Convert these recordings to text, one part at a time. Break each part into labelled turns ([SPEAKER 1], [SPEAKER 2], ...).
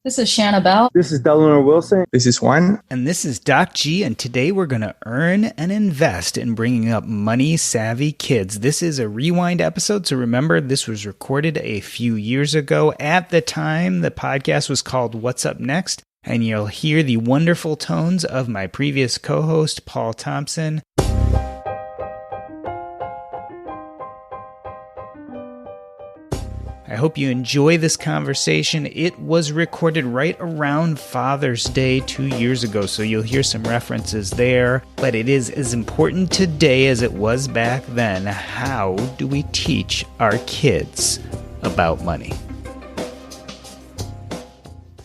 [SPEAKER 1] This is Shanna Bell.
[SPEAKER 2] This is Delano Wilson.
[SPEAKER 3] This is Juan.
[SPEAKER 4] And this is Doc G, and today we're going to earn and invest in bringing up money-savvy kids. This is a rewind episode, so remember, this was recorded a few years ago. At the time, the podcast was called What's Up Next, and you'll hear the wonderful tones of my previous co-host, Paul Thompson. I hope you enjoy this conversation. It was recorded right around Father's Day 2 years ago, so you'll hear some references there. But it is as important today as it was back then. How do we teach our kids about money?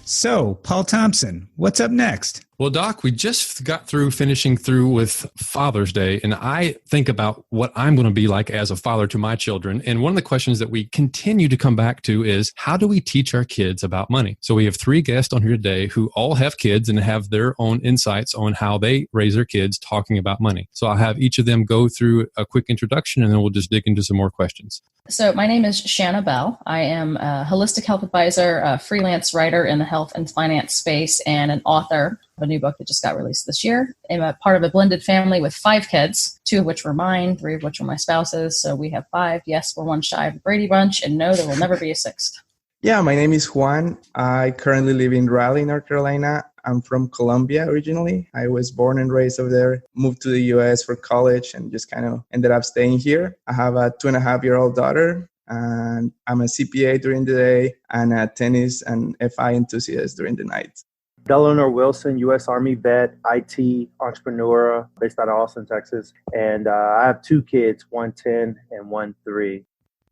[SPEAKER 4] So, Paul Thompson, what's up next?
[SPEAKER 5] Well, Doc, we just got through finishing through with Father's Day, and I think about what I'm going to be like as a father to my children. And one of the questions that we continue to come back to is, how do we teach our kids about money? So we have three guests on here today who all have kids and have their own insights on how they raise their kids talking about money. So I'll have each of them go through a quick introduction, and then we'll just dig into some more questions.
[SPEAKER 1] So my name is Shanna Bell. I am a holistic health advisor, a freelance writer in the health and finance space, and an author of a new book that just got released this year. I'm a part of a blended family with 5 kids, 2 of which were mine, 3 of which were my spouse's. So we have 5. Yes, we're one shy of the Brady Bunch, and no, there will never be a 6th.
[SPEAKER 3] Yeah, my name is Juan. I currently live in Raleigh, North Carolina. I'm from Colombia originally. I was born and raised over there, moved to the U.S. for college, and just kind of ended up staying here. I have a 2.5-year-old daughter, and I'm a CPA during the day and a tennis and FI enthusiast during the night.
[SPEAKER 2] Delano Wilson, U.S. Army vet, IT entrepreneur based out of Austin, Texas. And I have 2 kids, one 10 and one 3.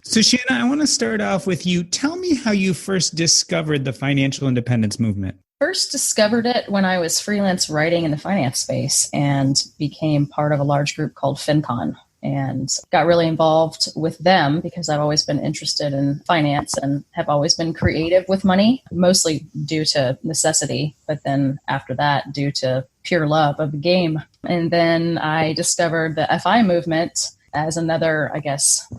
[SPEAKER 4] So, Shanna, I want to start off with you. Tell me how you first discovered the financial independence movement.
[SPEAKER 1] First discovered it when I was freelance writing in the finance space and became part of a large group called FinCon, and got really involved with them because I've always been interested in finance and have always been creative with money, mostly due to necessity, but then after that, due to pure love of the game. And then I discovered the FI movement as another,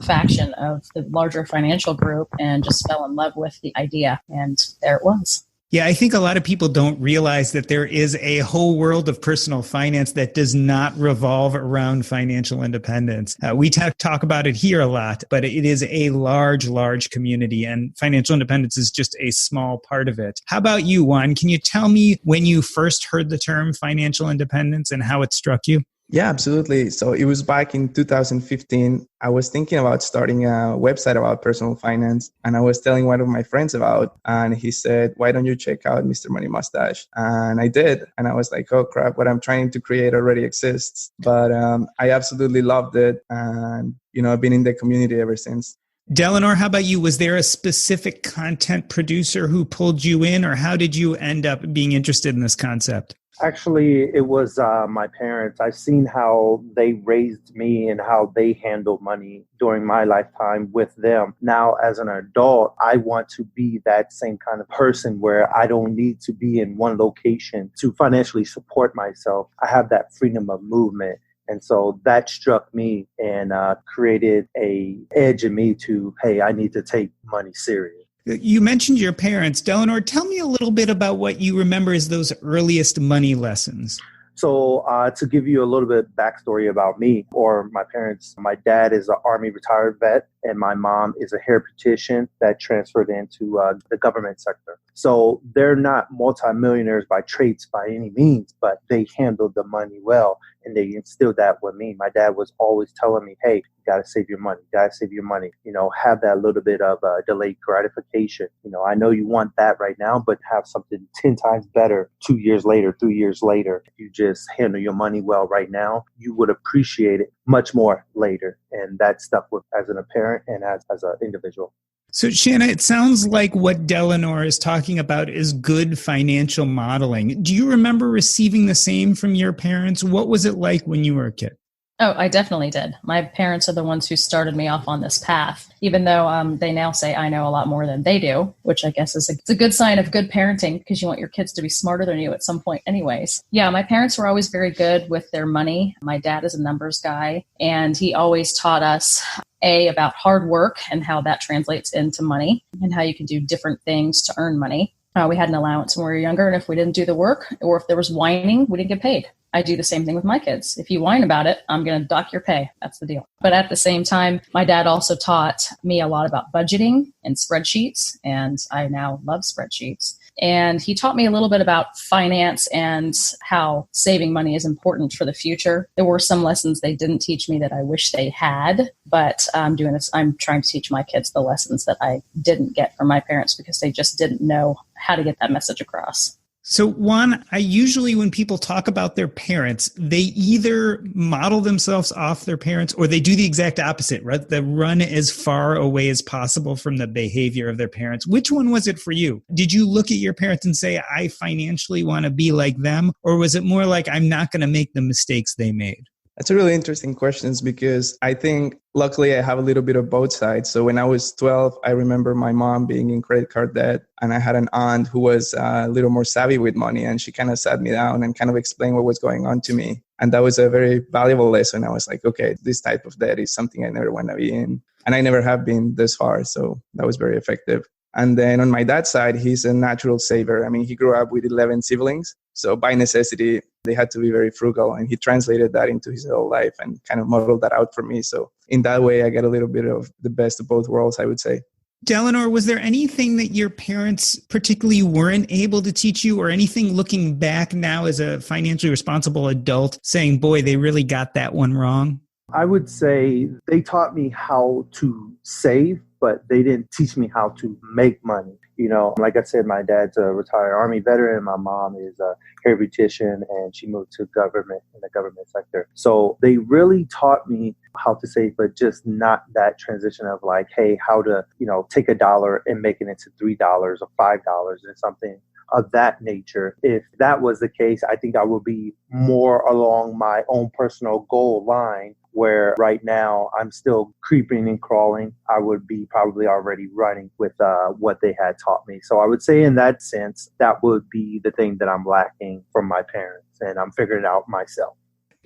[SPEAKER 1] faction of the larger financial group and just fell in love with the idea. And there it was.
[SPEAKER 4] Yeah, I think a lot of people don't realize that there is a whole world of personal finance that does not revolve around financial independence. We talk about it here a lot, but it is a large community, and financial independence is just a small part of it. How about you, Juan? Can you tell me when you first heard the term financial independence and how it struck you?
[SPEAKER 3] Yeah, absolutely. So it was back in 2015. I was thinking about starting a website about personal finance, and I was telling one of my friends about, and he said, why don't you check out Mr. Money Mustache? And I did. And I was like, oh crap, what I'm trying to create already exists. But I absolutely loved it. And, I've been in the community ever since.
[SPEAKER 4] Delano, how about you? Was there a specific content producer who pulled you in, or how did you end up being interested in this concept?
[SPEAKER 2] Actually, it was my parents. I've seen how they raised me and how they handled money during my lifetime with them. Now, as an adult, I want to be that same kind of person where I don't need to be in one location to financially support myself. I have that freedom of movement. And so that struck me and created a edge in me to, hey, I need to take money serious.
[SPEAKER 4] You mentioned your parents. Delano, tell me a little bit about what you remember as those earliest money lessons.
[SPEAKER 2] So to give you a little bit backstory about me or my parents, my dad is an Army retired vet and my mom is a hair beautician that transferred into the government sector. So they're not multimillionaires by traits by any means, but they handled the money well and they instilled that with me. My dad was always telling me, hey, you got to save your money, have that little bit of delayed gratification. I know you want that right now, but have something 10 times better 2 years later, 3 years later. If you just handle your money well right now, you would appreciate it much more later. And that stuck with as a parent and as an individual.
[SPEAKER 4] So, Shanna, it sounds like what Delano is talking about is good financial modeling. Do you remember receiving the same from your parents? What was it like when you were a kid?
[SPEAKER 1] Oh, I definitely did. My parents are the ones who started me off on this path, even though they now say I know a lot more than they do, which I guess is it's a good sign of good parenting because you want your kids to be smarter than you at some point anyways. Yeah, my parents were always very good with their money. My dad is a numbers guy, and he always taught us about hard work and how that translates into money and how you can do different things to earn money. We had an allowance when we were younger, and if we didn't do the work or if there was whining, we didn't get paid. I do the same thing with my kids. If you whine about it, I'm going to dock your pay. That's the deal. But at the same time, my dad also taught me a lot about budgeting and spreadsheets, and I now love spreadsheets. And he taught me a little bit about finance and how saving money is important for the future. There were some lessons they didn't teach me that I wish they had, but I'm doing this. I'm trying to teach my kids the lessons that I didn't get from my parents because they just didn't know how to get that message across.
[SPEAKER 4] So Juan, I usually, when people talk about their parents, they either model themselves off their parents or they do the exact opposite, right? They run as far away as possible from the behavior of their parents. Which one was it for you? Did you look at your parents and say, I financially want to be like them? Or was it more like, I'm not going to make the mistakes they made?
[SPEAKER 3] That's a really interesting question because I think luckily I have a little bit of both sides. So when I was 12, I remember my mom being in credit card debt, and I had an aunt who was a little more savvy with money, and she kind of sat me down and kind of explained what was going on to me. And that was a very valuable lesson. I was like, okay, this type of debt is something I never want to be in. And I never have been this far. So that was very effective. And then on my dad's side, he's a natural saver. I mean, he grew up with 11 siblings. So by necessity, they had to be very frugal. And he translated that into his whole life and kind of modeled that out for me. So in that way, I get a little bit of the best of both worlds, I would say.
[SPEAKER 4] Delano, was there anything that your parents particularly weren't able to teach you, or anything looking back now as a financially responsible adult saying, boy, they really got that one wrong?
[SPEAKER 2] I would say they taught me how to save, but they didn't teach me how to make money. You know, like I said, my dad's a retired Army veteran. My mom is a hair beautician, and she moved to government in the government sector. So they really taught me how to save, but just not that transition of like, hey, how to, take $1 and make it into $3 or $5 and something of that nature. If that was the case, I think I would be more along my own personal goal line, where right now I'm still creeping and crawling. I would be probably already running with what they had taught me. So I would say in that sense, that would be the thing that I'm lacking from my parents, and I'm figuring it out myself.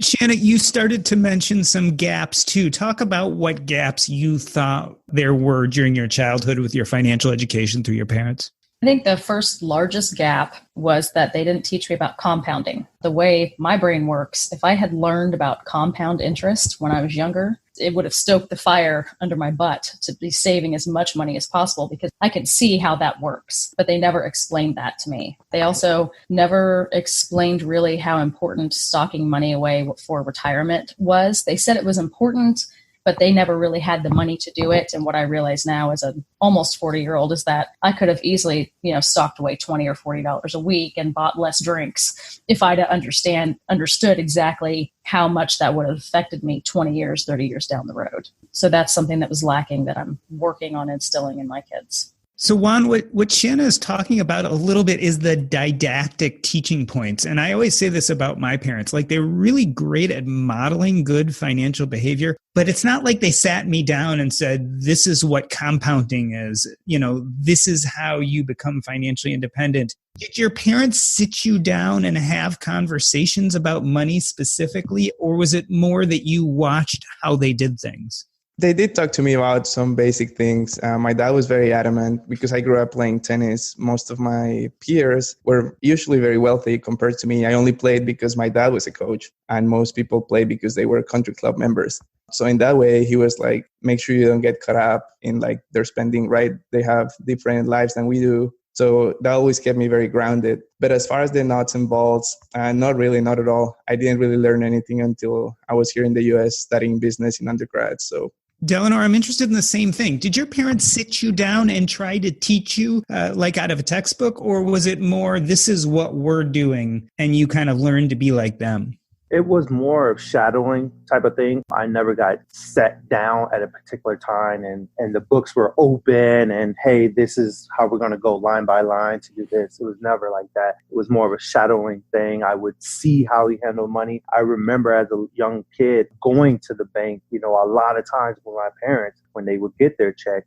[SPEAKER 4] Shanna, you started to mention some gaps too. Talk about what gaps you thought there were during your childhood with your financial education through your parents.
[SPEAKER 1] I think the first largest gap was that they didn't teach me about compounding. The way my brain works, if I had learned about compound interest when I was younger, it would have stoked the fire under my butt to be saving as much money as possible, because I could see how that works. But they never explained that to me. They also never explained really how important stocking money away for retirement was. They said it was important, but they never really had the money to do it. And what I realize now as an almost 40-year-old is that I could have easily, stocked away $20 or $40 a week and bought less drinks if I'd understood exactly how much that would have affected me 20 years, 30 years down the road. So that's something that was lacking that I'm working on instilling in my kids.
[SPEAKER 4] So Juan, what Shanna is talking about a little bit is the didactic teaching points. And I always say this about my parents, like they're really great at modeling good financial behavior, but it's not like they sat me down and said, this is what compounding is. This is how you become financially independent. Did your parents sit you down and have conversations about money specifically, or was it more that you watched how they did things?
[SPEAKER 3] They did talk to me about some basic things. My dad was very adamant because I grew up playing tennis. Most of my peers were usually very wealthy compared to me. I only played because my dad was a coach, and most people play because they were country club members. So in that way, he was like, make sure you don't get caught up in like their spending, right? They have different lives than we do. So that always kept me very grounded. But as far as the nuts and bolts, not really, not at all. I didn't really learn anything until I was here in the US studying business in undergrad. So
[SPEAKER 4] Delano, I'm interested in the same thing. Did your parents sit you down and try to teach you like out of a textbook, or was it more, this is what we're doing, and you kind of learned to be like them?
[SPEAKER 2] It was more of shadowing type of thing. I never got set down at a particular time and the books were open and, hey, this is how we're going to go line by line to do this. It was never like that. It was more of a shadowing thing. I would see how he handled money. I remember as a young kid going to the bank, a lot of times with my parents, when they would get their check,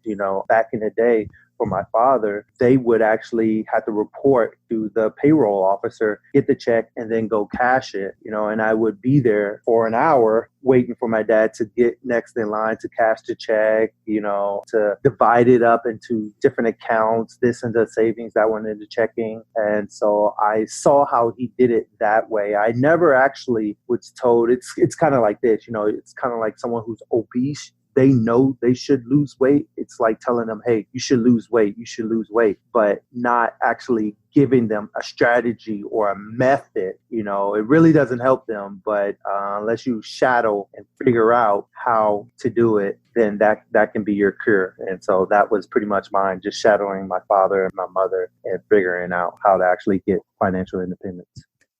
[SPEAKER 2] back in the day, for my father, they would actually have to report to the payroll officer, get the check, and then go cash it, and I would be there for an hour waiting for my dad to get next in line to cash the check, to divide it up into different accounts, this into savings, that one into checking. And so I saw how he did it that way. I never actually was told, it's kind of like this, it's kind of like someone who's obese. They know they should lose weight. It's like telling them, hey, you should lose weight, but not actually giving them a strategy or a method. It really doesn't help them. But unless you shadow and figure out how to do it, then that can be your cure. And so that was pretty much mine, just shadowing my father and my mother and figuring out how to actually get financial independence.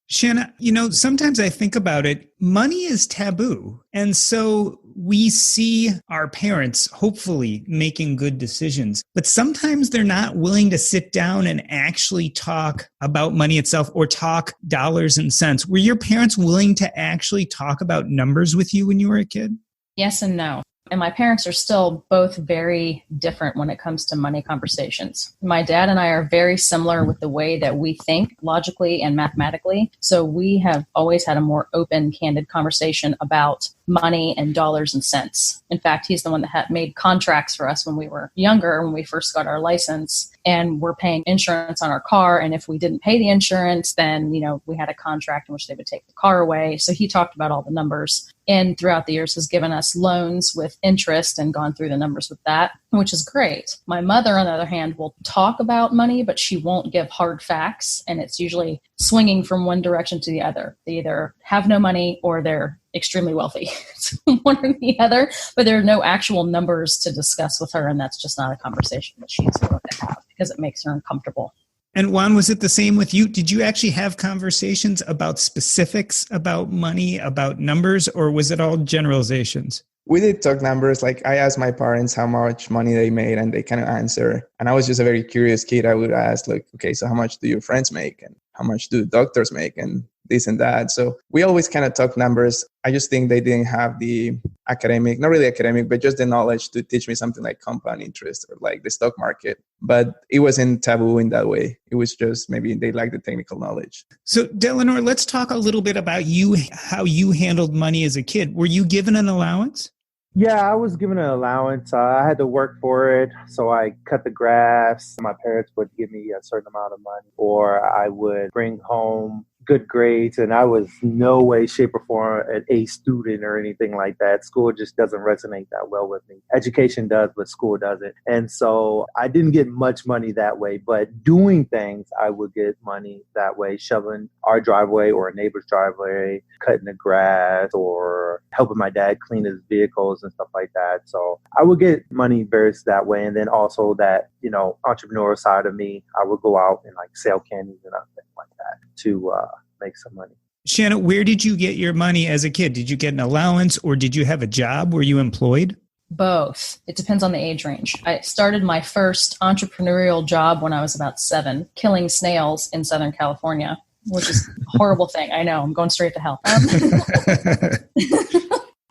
[SPEAKER 4] Shanna, sometimes I think about it, money is taboo. And so we see our parents hopefully making good decisions, but sometimes they're not willing to sit down and actually talk about money itself or talk dollars and cents. Were your parents willing to actually talk about numbers with you when you were a kid?
[SPEAKER 1] Yes and no. And my parents are still both very different when it comes to money conversations. My dad and I are very similar with the way that we think logically and mathematically. So we have always had a more open, candid conversation about money and dollars and cents. In fact, he's the one that made contracts for us when we were younger, when we first got our license, and we're paying insurance on our car. And if we didn't pay the insurance, then, we had a contract in which they would take the car away. So he talked about all the numbers, and throughout the years has given us loans with interest and gone through the numbers with that, which is great. My mother, on the other hand, will talk about money, but she won't give hard facts. And it's usually swinging from one direction to the other. They either have no money or they're extremely wealthy. It's one or the other, but there are no actual numbers to discuss with her. And that's just not a conversation that she's willing to have because it makes her uncomfortable.
[SPEAKER 4] And Juan, was it the same with you? Did you actually have conversations about specifics about money, about numbers, or was it all generalizations?
[SPEAKER 3] We did talk numbers. Like I asked my parents how much money they made and they kind of answer. And I was just a very curious kid. I would ask like, okay, so how much do your friends make? And how much do doctors make? And this and that. So we always kind of talk numbers. I just think they didn't have the academic, not really academic, but just the knowledge to teach me something like compound interest or like the stock market. But it wasn't taboo in that way. It was just maybe they lacked the technical knowledge.
[SPEAKER 4] So Delano, let's talk a little bit about you, how you handled money as a kid. Were you given an allowance?
[SPEAKER 2] Yeah, I was given an allowance. I had to work for it. So I cut the grass. My parents would give me a certain amount of money, or I would bring home good grades. And I was no way, shape, or form an A student or anything like that. School just doesn't resonate that well with me. Education does, but school doesn't. And so I didn't get much money that way. But doing things, I would get money that way, shoveling our driveway or a neighbor's driveway, cutting the grass, or helping my dad clean his vehicles and stuff like that. So I would get money various that way. And then also that, entrepreneurial side of me, I would go out and like sell candies and things like that to make some money.
[SPEAKER 4] Shanna, where did you get your money as a kid? Did you get an allowance or did you have a job? Were you employed?
[SPEAKER 1] Both. It depends on the age range. I started my first entrepreneurial job when I was about 7, killing snails in Southern California, which is a horrible thing. I know, I'm going straight to hell.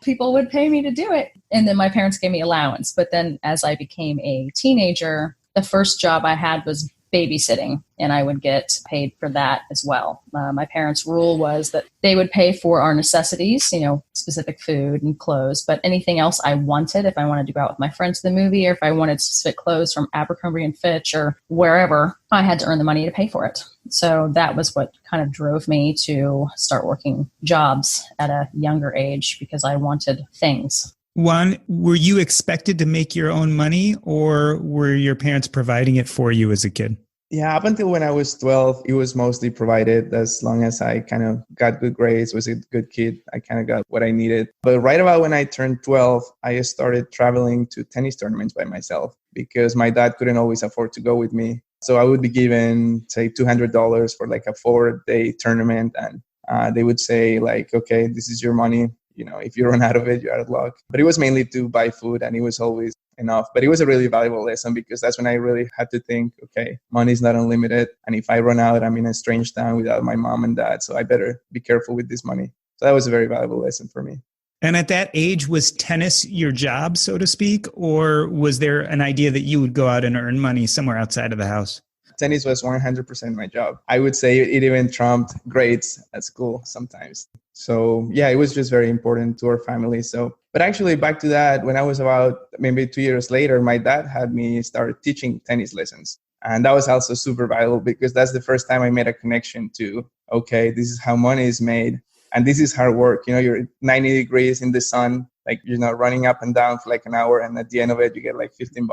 [SPEAKER 1] People would pay me to do it. And then my parents gave me allowance. But then as I became a teenager, the first job I had was babysitting, and I would get paid for that as well. My parents' rule was that they would pay for our necessities, specific food and clothes, but anything else I wanted, if I wanted to go out with my friends to the movie, or if I wanted specific clothes from Abercrombie and Fitch or wherever, I had to earn the money to pay for it. So that was what kind of drove me to start working jobs at a younger age, because I wanted things.
[SPEAKER 4] Juan, were you expected to make your own money, or were your parents providing it for you as a kid?
[SPEAKER 3] Yeah, up until when I was 12, it was mostly provided. As long as I kind of got good grades, was a good kid, I kind of got what I needed. But right about when I turned 12, I started traveling to tennis tournaments by myself because my dad couldn't always afford to go with me. So I would be given, say, $200 for like a 4-day tournament. And they would say like, okay, this is your money. If you run out of it, you're out of luck. But it was mainly to buy food, and it was always enough. But it was a really valuable lesson because that's when I really had to think, okay, money is not unlimited. And if I run out, I'm in a strange town without my mom and dad. So I better be careful with this money. So that was a very valuable lesson for me.
[SPEAKER 4] And at that age, was tennis your job, so to speak, or was there an idea that you would go out and earn money somewhere outside of the house?
[SPEAKER 3] Tennis was 100% my job. I would say it even trumped grades at school sometimes. So yeah, it was just very important to our family. So, but actually back to that, when I was about maybe 2 years later, my dad had me start teaching tennis lessons. And that was also super vital because that's the first time I made a connection to, okay, this is how money is made. And this is hard work. You know, you're 90 degrees in the sun, like, you know, running up and down for like an hour. And at the end of it, you get like $15.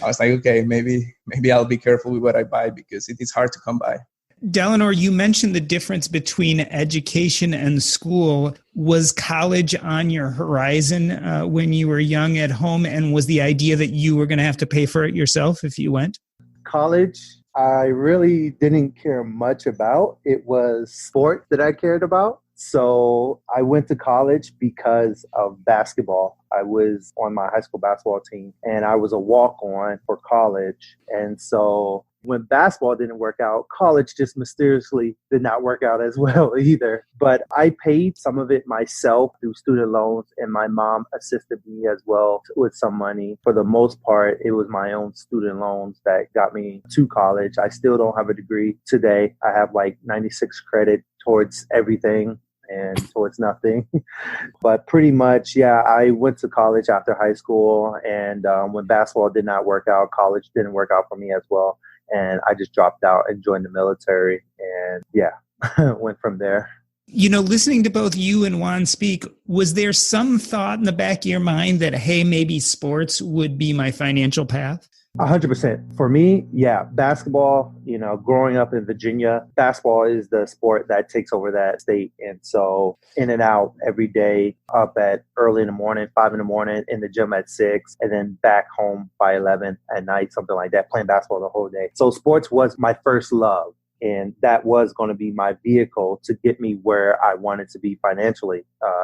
[SPEAKER 3] I was like, okay, maybe I'll be careful with what I buy because it is hard to come by.
[SPEAKER 4] Delano, you mentioned the difference between education and school. Was college on your horizon when you were young at home? And was the idea that you were going to have to pay for it yourself if you went?
[SPEAKER 2] College, I really didn't care much about. It was sport that I cared about. So I went to college because of basketball. I was on my high school basketball team and I was a walk-on for college. And so when basketball didn't work out, college just mysteriously did not work out as well either. But I paid some of it myself through student loans, and my mom assisted me as well with some money. For the most part, it was my own student loans that got me to college. I still don't have a degree today. I have like 96 credit towards everything and towards nothing. But pretty much, yeah, I went to college after high school. And when basketball did not work out, college didn't work out for me as well. And I just dropped out and joined the military. And yeah, went from there.
[SPEAKER 4] You know, listening to both you and Juan speak, was there some thought in the back of your mind that, hey, maybe sports would be my financial path?
[SPEAKER 2] 100%. For me, yeah, basketball, you know, growing up in Virginia, basketball is the sport that takes over that state. And so in and out every day, up at early in the morning, 5 in the morning, in the gym at 6, and then back home by 11 at night, something like that, playing basketball the whole day. So sports was my first love. And that was going to be my vehicle to get me where I wanted to be financially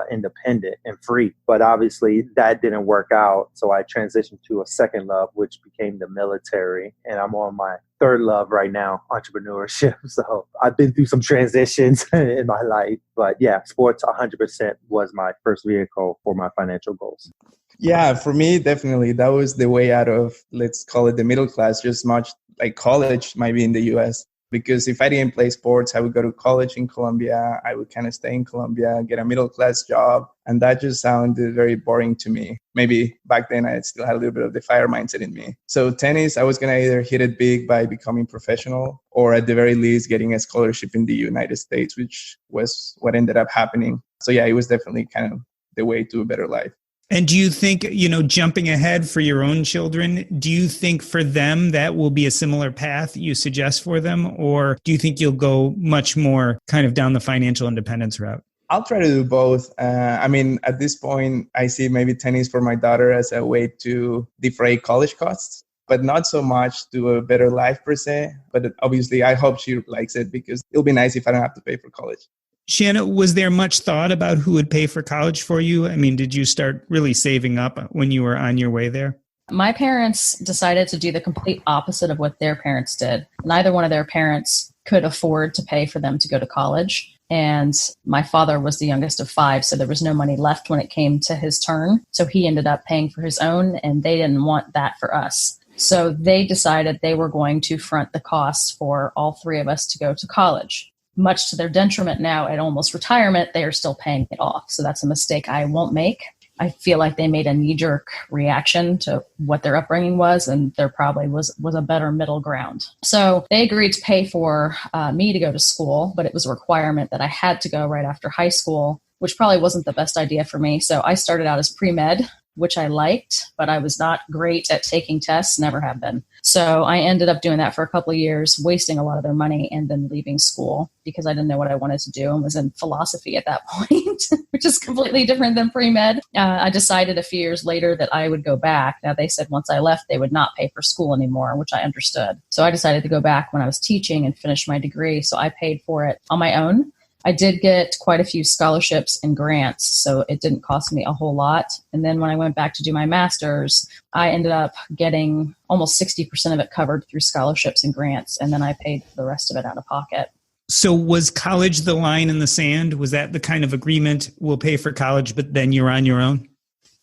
[SPEAKER 2] independent and free. But obviously that didn't work out. So I transitioned to a second love, which became the military. And I'm on my third love right now, entrepreneurship. So I've been through some transitions in my life. But yeah, sports 100% was my first vehicle for my financial goals.
[SPEAKER 3] Yeah, for me, definitely. That was the way out of, let's call it the middle class, just much like college might be in the US. Because if I didn't play sports, I would go to college in Colombia. I would kind of stay in Colombia, get a middle class job. And that just sounded very boring to me. Maybe back then I still had a little bit of the fire mindset in me. So tennis, I was going to either hit it big by becoming professional or at the very least getting a scholarship in the United States, which was what ended up happening. So yeah, it was definitely kind of the way to a better life.
[SPEAKER 4] And do you think, you know, jumping ahead for your own children, do you think for them that will be a similar path you suggest for them? Or do you think you'll go much more kind of down the financial independence route?
[SPEAKER 3] I'll try to do both. I mean, at this point, I see maybe tennis for my daughter as a way to defray college costs, but not so much to a better life per se. But obviously, I hope she likes it because it'll be nice if I don't have to pay for college.
[SPEAKER 4] Shanna, was there much thought about who would pay for college for you? I mean, did you start really saving up when you were on your way there?
[SPEAKER 1] My parents decided to do the complete opposite of what their parents did. Neither one of their parents could afford to pay for them to go to college. And my father was the youngest of 5, so there was no money left when it came to his turn. So he ended up paying for his own, and they didn't want that for us. So they decided they were going to front the costs for all 3 of us to go to college. Much to their detriment now, at almost retirement, they are still paying it off. So that's a mistake I won't make. I feel like they made a knee-jerk reaction to what their upbringing was, and there probably was a better middle ground. So they agreed to pay for me to go to school, but it was a requirement that I had to go right after high school, which probably wasn't the best idea for me. So I started out as pre-med, which I liked, but I was not great at taking tests, never have been. So I ended up doing that for a couple of years, wasting a lot of their money and then leaving school because I didn't know what I wanted to do and was in philosophy at that point, which is completely different than pre-med. I decided a few years later that I would go back. Now they said once I left, they would not pay for school anymore, which I understood. So I decided to go back when I was teaching and finish my degree. So I paid for it on my own. I did get quite a few scholarships and grants, so it didn't cost me a whole lot. And then when I went back to do my master's, I ended up getting almost 60% of it covered through scholarships and grants, and then I paid the rest of it out of pocket.
[SPEAKER 4] So was college the line in the sand? Was that the kind of agreement, we'll pay for college, but then you're on your own?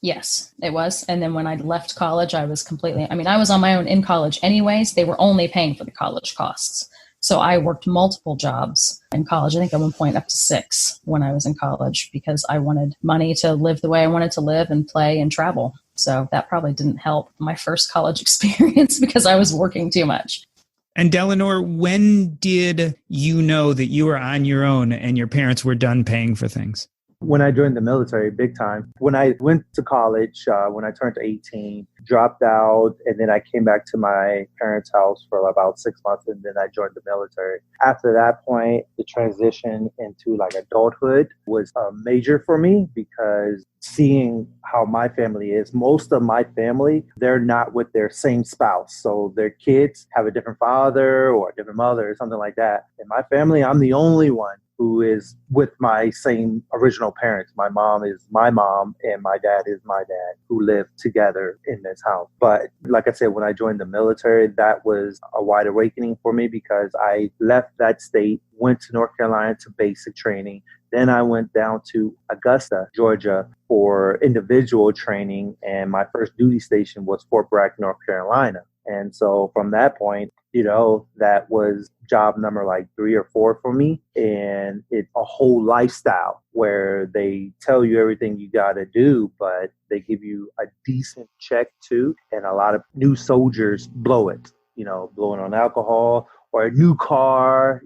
[SPEAKER 1] Yes, it was. And then when I left college, I was I was on my own in college anyways. They were only paying for the college costs. So I worked multiple jobs in college. I think at one point up to 6 when I was in college because I wanted money to live the way I wanted to live and play and travel. So that probably didn't help my first college experience because I was working too much.
[SPEAKER 4] And Delano, when did you know that you were on your own and your parents were done paying for things?
[SPEAKER 2] When I joined the military, big time. When I went to college, when I turned 18, dropped out, and then I came back to my parents' house for about 6 months, and then I joined the military. After that point, the transition into like adulthood was major for me because seeing how my family is, most of my family, they're not with their same spouse. So their kids have a different father or a different mother or something like that. In my family, I'm the only one who is with my same original parents. My mom is my mom and my dad is my dad, who live together in this house. But like I said, when I joined the military, that was a wide awakening for me because I left that state, went to North Carolina to basic training. Then I went down to Augusta, Georgia for individual training. And my first duty station was Fort Bragg, North Carolina. And so from that point, that was job number like 3 or 4 for me. And it's a whole lifestyle where they tell you everything you got to do, but they give you a decent check too. And a lot of new soldiers blow it, blowing on alcohol or a new car,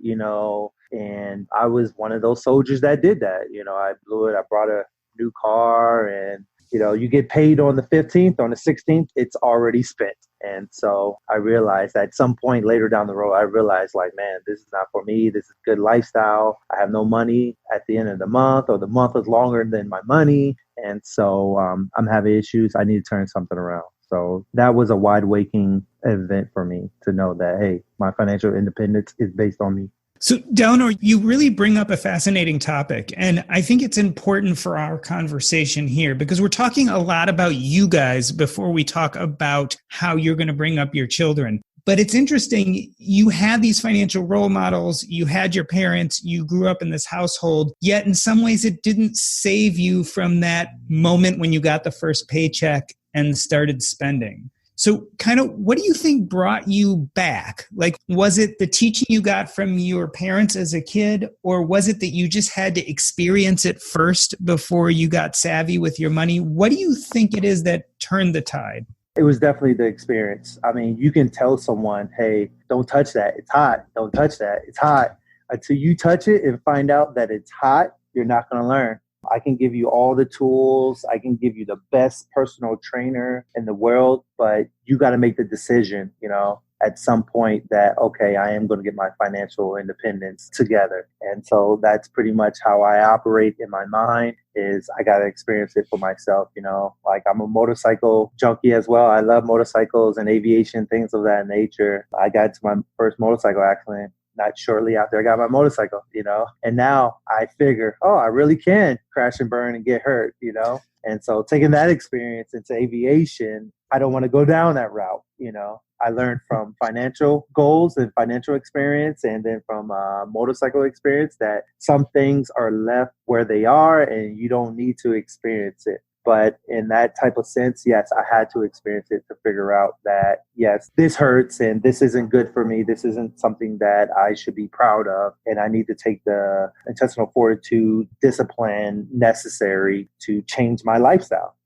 [SPEAKER 2] and I was one of those soldiers that did that. I blew it. I brought a new car and you get paid on the 15th, on the 16th, it's already spent. And so I realized at some point later down the road, I realized like, man, this is not for me. This is a good lifestyle. I have no money at the end of the month, or the month is longer than my money. And so I'm having issues. I need to turn something around. So that was a wide waking event for me to know that, hey, my financial independence is based on me.
[SPEAKER 4] So, Delano, you really bring up a fascinating topic, and I think it's important for our conversation here because we're talking a lot about you guys before we talk about how you're going to bring up your children. But it's interesting, you had these financial role models, you had your parents, you grew up in this household, yet in some ways it didn't save you from that moment when you got the first paycheck and started spending. So kind of what do you think brought you back? Like, was it the teaching you got from your parents as a kid, or was it that you just had to experience it first before you got savvy with your money? What do you think it is that turned the tide?
[SPEAKER 2] It was definitely the experience. I mean, you can tell someone, hey, don't touch that. It's hot. Don't touch that. It's hot. Until you touch it and find out that it's hot, you're not going to learn. I can give you all the tools. I can give you the best personal trainer in the world, but you got to make the decision, at some point that, okay, I am going to get my financial independence together. And so that's pretty much how I operate in my mind is I got to experience it for myself. Like I'm a motorcycle junkie as well. I love motorcycles and aviation, things of that nature. I got to my first motorcycle accident not shortly after I got my motorcycle, and now I figure, I really can crash and burn and get hurt, and so taking that experience into aviation, I don't want to go down that route. I learned from financial goals and financial experience, and then from motorcycle experience that some things are left where they are and you don't need to experience it. But in that type of sense, yes, I had to experience it to figure out that, yes, this hurts and this isn't good for me. This isn't something that I should be proud of. And I need to take the intestinal fortitude, discipline necessary to change my lifestyle.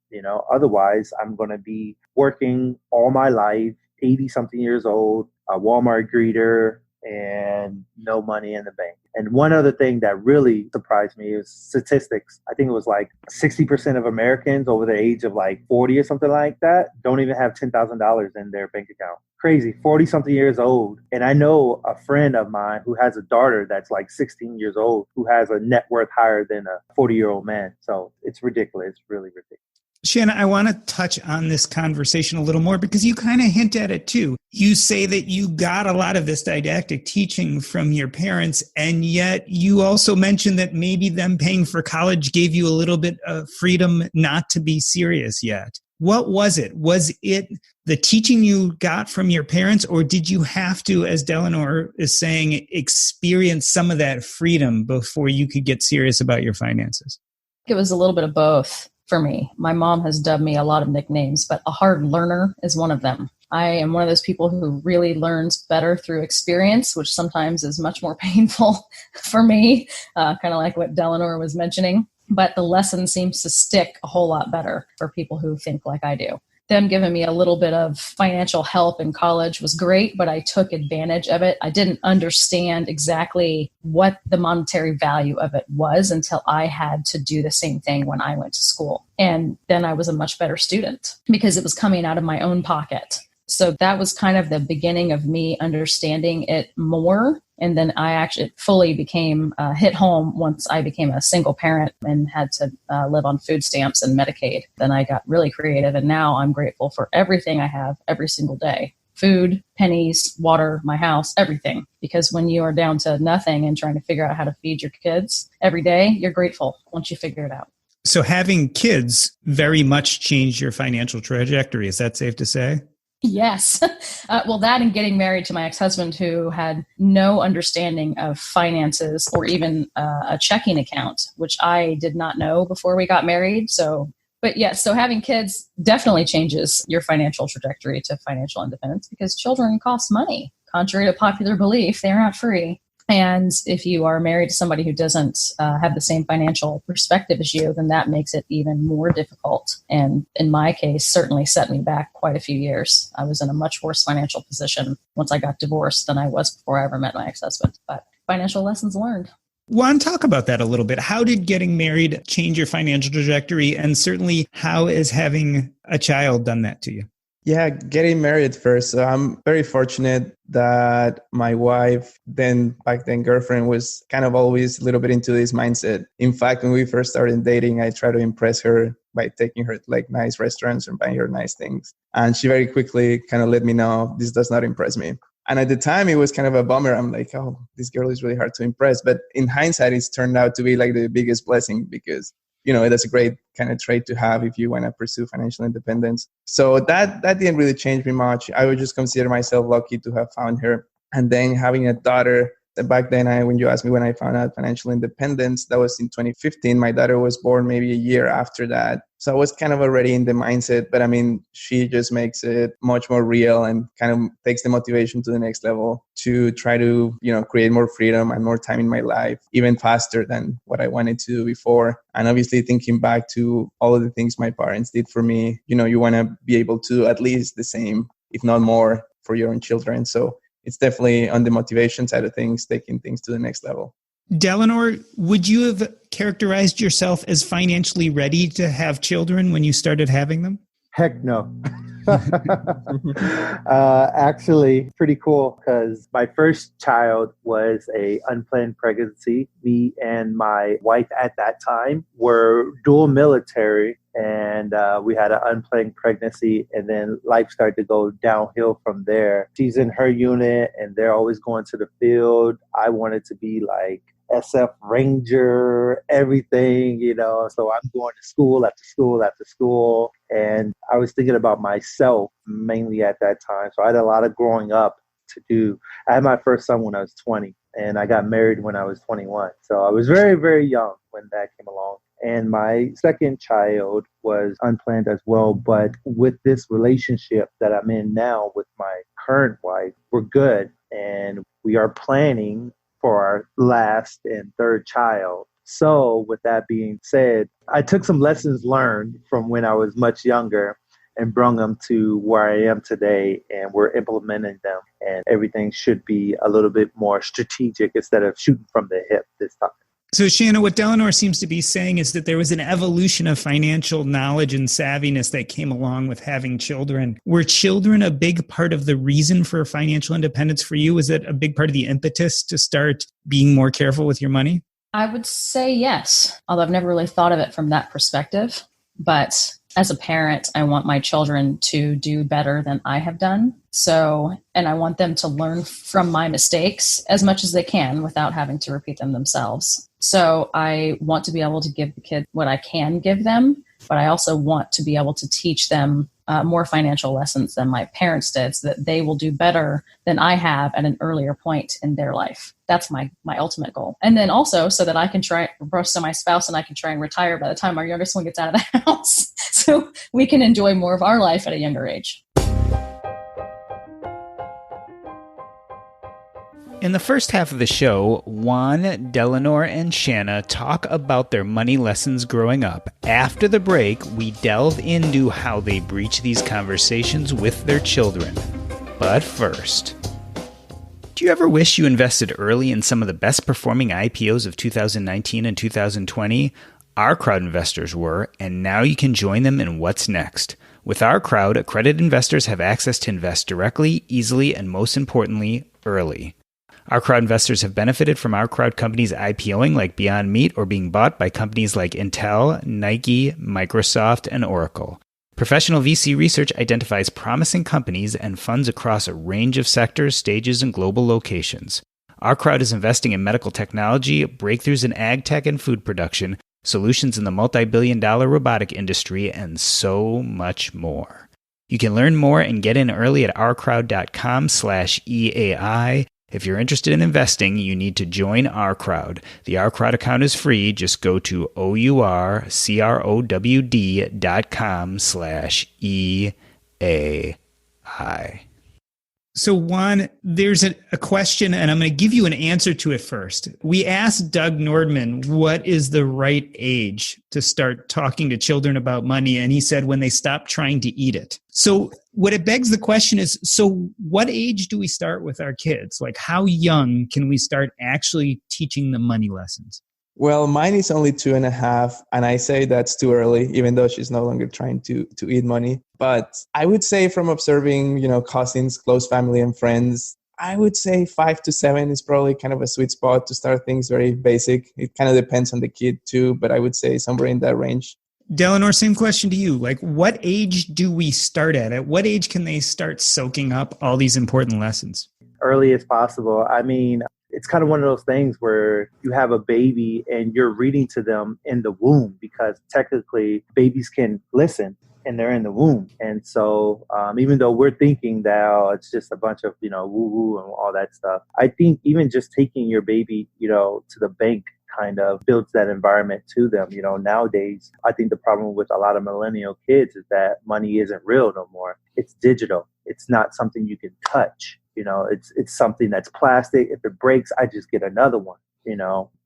[SPEAKER 2] Otherwise, I'm going to be working all my life, 80 something years old, a Walmart greeter, and no money in the bank. And one other thing that really surprised me is statistics. I think it was like 60% of Americans over the age of like 40 or something like that don't even have $10,000 in their bank account. Crazy, 40 something years old. And I know a friend of mine who has a daughter that's like 16 years old who has a net worth higher than a 40-year-old man. So it's ridiculous. It's really ridiculous.
[SPEAKER 4] Shanna, I want to touch on this conversation a little more because you kind of hint at it too. You say that you got a lot of this didactic teaching from your parents, and yet you also mentioned that maybe them paying for college gave you a little bit of freedom not to be serious yet. What was it? Was it the teaching you got from your parents, or did you have to, as Delano is saying, experience some of that freedom before you could get serious about your finances?
[SPEAKER 1] It was a little bit of both for me. My mom has dubbed me a lot of nicknames, but a hard learner is one of them. I am one of those people who really learns better through experience, which sometimes is much more painful for me, kind of like what Delano was mentioning. But the lesson seems to stick a whole lot better for people who think like I do. Them giving me a little bit of financial help in college was great, but I took advantage of it. I didn't understand exactly what the monetary value of it was until I had to do the same thing when I went to school. And then I was a much better student because it was coming out of my own pocket. So that was kind of the beginning of me understanding it more. And then I actually fully became hit home once I became a single parent and had to live on food stamps and Medicaid. Then I got really creative. And now I'm grateful for everything I have every single day. Food, pennies, water, my house, everything. Because when you are down to nothing and trying to figure out how to feed your kids every day, you're grateful once you figure it out.
[SPEAKER 4] So having kids very much changed your financial trajectory. Is that safe to say?
[SPEAKER 1] Yes. Well, that and getting married to my ex-husband who had no understanding of finances or even a checking account, which I did not know before we got married. So having kids definitely changes your financial trajectory to financial independence because children cost money. Contrary to popular belief, they're not free. And if you are married to somebody who doesn't have the same financial perspective as you, then that makes it even more difficult. And in my case, certainly set me back quite a few years. I was in a much worse financial position once I got divorced than I was before I ever met my ex-husband. But financial lessons learned.
[SPEAKER 4] Juan, talk about that a little bit. How did getting married change your financial trajectory? And certainly, how has having a child done that to you?
[SPEAKER 3] Yeah, getting married first. So I'm very fortunate that my wife, back then girlfriend, was kind of always a little bit into this mindset. In fact, when we first started dating, I tried to impress her by taking her to like nice restaurants and buying her nice things. And she very quickly kind of let me know this does not impress me. And at the time, it was kind of a bummer. I'm like, oh, this girl is really hard to impress. But in hindsight, it's turned out to be like the biggest blessing because that's a great kind of trait to have if you want to pursue financial independence. So that didn't really change me much. I would just consider myself lucky to have found her. And then having a daughter, back then, when you asked me when I found out financial independence, that was in 2015. My daughter was born maybe a year after that. So I was kind of already in the mindset, but she just makes it much more real and kind of takes the motivation to the next level to try to, create more freedom and more time in my life, even faster than what I wanted to do before. And obviously thinking back to all of the things my parents did for me, you want to be able to do at least the same, if not more, for your own children. So it's definitely on the motivation side of things, taking things to the next level.
[SPEAKER 4] Delano, would you have characterized yourself as financially ready to have children when you started having them?
[SPEAKER 2] Heck no. Actually, pretty cool because my first child was a unplanned pregnancy. Me and my wife at that time were dual military, and we had an unplanned pregnancy, and then life started to go downhill from there. She's in her unit, and they're always going to the field. I wanted to be like SF Ranger, everything, so I'm going to school after school after school. And I was thinking about myself mainly at that time. So I had a lot of growing up to do. I had my first son when I was 20 and I got married when I was 21. So I was very, very young when that came along. And my second child was unplanned as well. But with this relationship that I'm in now with my current wife, we're good. And we are planning for our last and third child. So with that being said, I took some lessons learned from when I was much younger and brought them to where I am today, and we're implementing them. And everything should be a little bit more strategic instead of shooting from the hip this time.
[SPEAKER 4] So, Shanna, what Delano seems to be saying is that there was an evolution of financial knowledge and savviness that came along with having children. Were children a big part of the reason for financial independence for you? Was it a big part of the impetus to start being more careful with your money?
[SPEAKER 1] I would say yes, although I've never really thought of it from that perspective. But as a parent, I want my children to do better than I have done. And I want them to learn from my mistakes as much as they can without having to repeat them themselves. So I want to be able to give the kids what I can give them, but I also want to be able to teach them more financial lessons than my parents did, so that they will do better than I have at an earlier point in their life. That's my ultimate goal. And then also so that I can try, so my spouse and I can try and retire by the time our youngest one gets out of the house, so we can enjoy more of our life at a younger age.
[SPEAKER 6] In the first half of the show, Juan, Delanor, and Shanna talk about their money lessons growing up. After the break, we delve into how they breach these conversations with their children. But first, do you ever wish you invested early in some of the best performing IPOs of 2019 and 2020? Our Crowd investors were, and now you can join them in what's next. With Our Crowd, accredited investors have access to invest directly, easily, and most importantly, early. Our Crowd investors have benefited from Our Crowd companies IPOing like Beyond Meat or being bought by companies like Intel, Nike, Microsoft, and Oracle. Professional VC research identifies promising companies and funds across a range of sectors, stages, and global locations. Our Crowd is investing in medical technology, breakthroughs in ag tech and food production, solutions in the multi-billion-dollar robotic industry, and so much more. You can learn more and get in early at ourcrowd.com/EAI. If you're interested in investing, you need to join Our Crowd. The Our Crowd account is free. Just go to OURCROWD.com/EAI.
[SPEAKER 4] So Juan, there's a question, and I'm going to give you an answer to it first. We asked Doug Nordman, what is the right age to start talking to children about money? And he said when they stop trying to eat it. So what it begs the question is, so what age do we start with our kids? Like, how young can we start actually teaching them money lessons?
[SPEAKER 3] Well, mine is only 2.5, and I say that's too early, even though she's no longer trying to eat money. But I would say from observing, cousins, close family and friends, I would say 5 to 7 is probably kind of a sweet spot to start things very basic. It kind of depends on the kid too, but I would say somewhere in that range.
[SPEAKER 4] Delanor, same question to you. Like, what age do we start at? At what age can they start soaking up all these important lessons?
[SPEAKER 2] Early as possible. I mean, it's kind of one of those things where you have a baby and you're reading to them in the womb, because technically babies can listen and they're in the womb. And so even though we're thinking that it's just a bunch of, woo-woo and all that stuff, I think even just taking your baby, to the bank kind of builds that environment to them. Nowadays, I think the problem with a lot of millennial kids is that money isn't real no more. It's digital. It's not something you can touch. It's something that's plastic. If it breaks, I just get another one.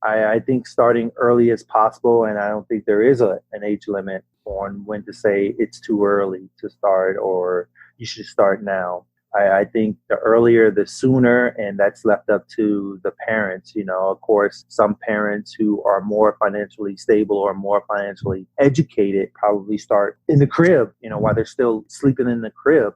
[SPEAKER 2] I think starting early as possible, and I don't think there is an age limit on when to say it's too early to start or you should start now. I think the earlier, the sooner, and that's left up to the parents. Of course, some parents who are more financially stable or more financially educated probably start in the crib, while they're still sleeping in the crib.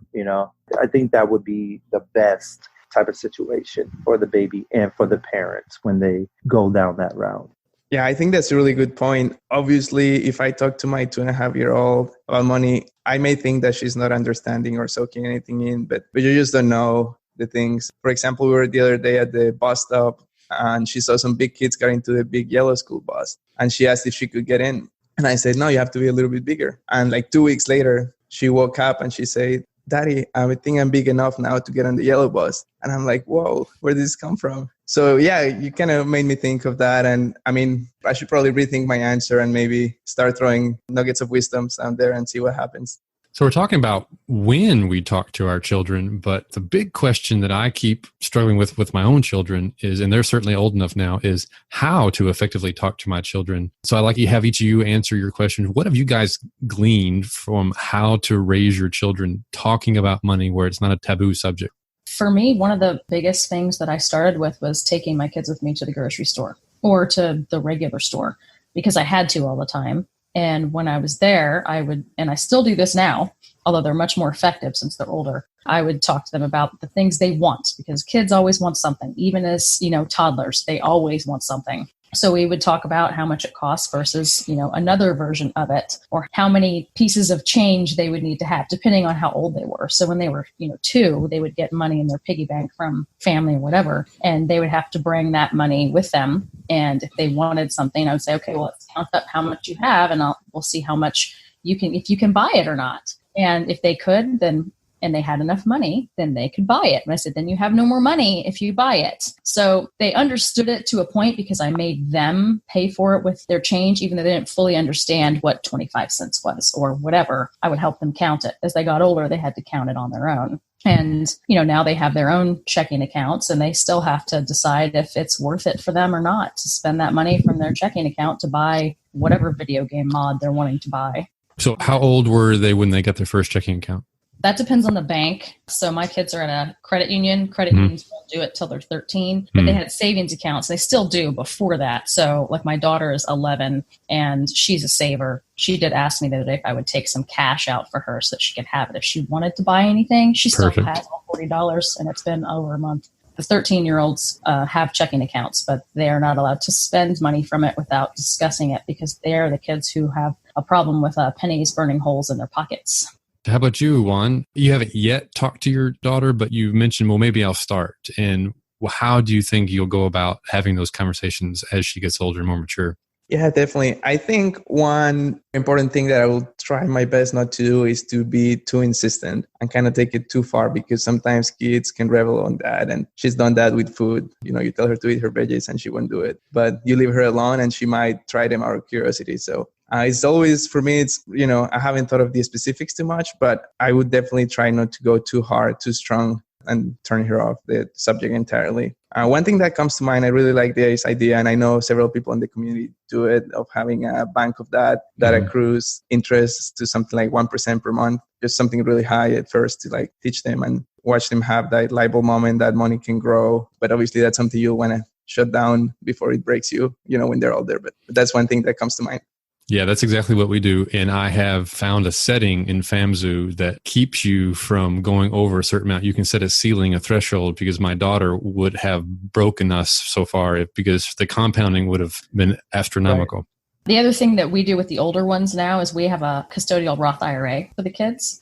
[SPEAKER 2] I think that would be the best type of situation for the baby and for the parents when they go down that route.
[SPEAKER 3] Yeah, I think that's a really good point. Obviously, if I talk to my 2.5-year-old about money, I may think that she's not understanding or soaking anything in, but you just don't know the things. For example, we were the other day at the bus stop and she saw some big kids getting to the big yellow school bus. And she asked if she could get in. And I said, no, you have to be a little bit bigger. And like 2 weeks later, she woke up and she said, Daddy, I think I'm big enough now to get on the yellow bus. And I'm like, whoa, where did this come from? So yeah, you kind of made me think of that. And I mean, I should probably rethink my answer and maybe start throwing nuggets of wisdom out there and see what happens.
[SPEAKER 5] So we're talking about when we talk to our children, but the big question that I keep struggling with my own children is, and they're certainly old enough now, is how to effectively talk to my children. So I'd like to have each of you answer your question. What have you guys gleaned from how to raise your children talking about money where it's not a taboo subject?
[SPEAKER 1] For me, one of the biggest things that I started with was taking my kids with me to the grocery store or to the regular store, because I had to all the time. And when I was there, I would, and I still do this now, although they're much more effective since they're older, I would talk to them about the things they want, because kids always want something. Even as, toddlers, they always want something. So we would talk about how much it costs versus, another version of it, or how many pieces of change they would need to have, depending on how old they were. So when they were, 2, they would get money in their piggy bank from family or whatever, and they would have to bring that money with them. And if they wanted something, I would say, okay, well, let's count up how much you have, and we'll see how much you can, if you can buy it or not. And if they could, then and they had enough money, then they could buy it. And I said, then you have no more money if you buy it. So they understood it to a point because I made them pay for it with their change, even though they didn't fully understand what 25 cents was or whatever. I would help them count it. As they got older, they had to count it on their own. And, now they have their own checking accounts and they still have to decide if it's worth it for them or not to spend that money from their checking account to buy whatever video game mod they're wanting to buy.
[SPEAKER 5] So how old were they when they got their first checking account?
[SPEAKER 1] That depends on the bank. So my kids are at a credit union. Credit unions won't do it till they're 13, but they had savings accounts. They still do before that. So like my daughter is 11 and she's a saver. She did ask me the other day if I would take some cash out for her so that she could have it if she wanted to buy anything. She still has all $40 and it's been over a month. The 13-year-olds have checking accounts, but they are not allowed to spend money from it without discussing it because they are the kids who have a problem with pennies burning holes in their pockets.
[SPEAKER 5] How about you, Juan? You haven't yet talked to your daughter, but you mentioned, well, maybe I'll start. And how do you think you'll go about having those conversations as she gets older and more mature?
[SPEAKER 3] Yeah, definitely. I think one important thing that I will try my best not to do is to be too insistent and kind of take it too far because sometimes kids can revel on that. And she's done that with food. You tell her to eat her veggies and she won't do it. But you leave her alone and she might try them out of curiosity. So it's always, for me, it's, I haven't thought of the specifics too much, but I would definitely try not to go too hard, too strong and turn her off the subject entirely. One thing that comes to mind, I really like this idea, and I know several people in the community do it, of having a bank of that accrues interest to something like 1% per month, just something really high at first to teach them and watch them have that light bulb moment that money can grow. But obviously that's something you'll want to shut down before it breaks you, when they're older. But that's one thing that comes to mind.
[SPEAKER 5] Yeah, that's exactly what we do. And I have found a setting in FAMZoo that keeps you from going over a certain amount. You can set a ceiling, a threshold, because my daughter would have broken us so far because the compounding would have been astronomical. Right.
[SPEAKER 1] The other thing that we do with the older ones now is we have a custodial Roth IRA for the kids,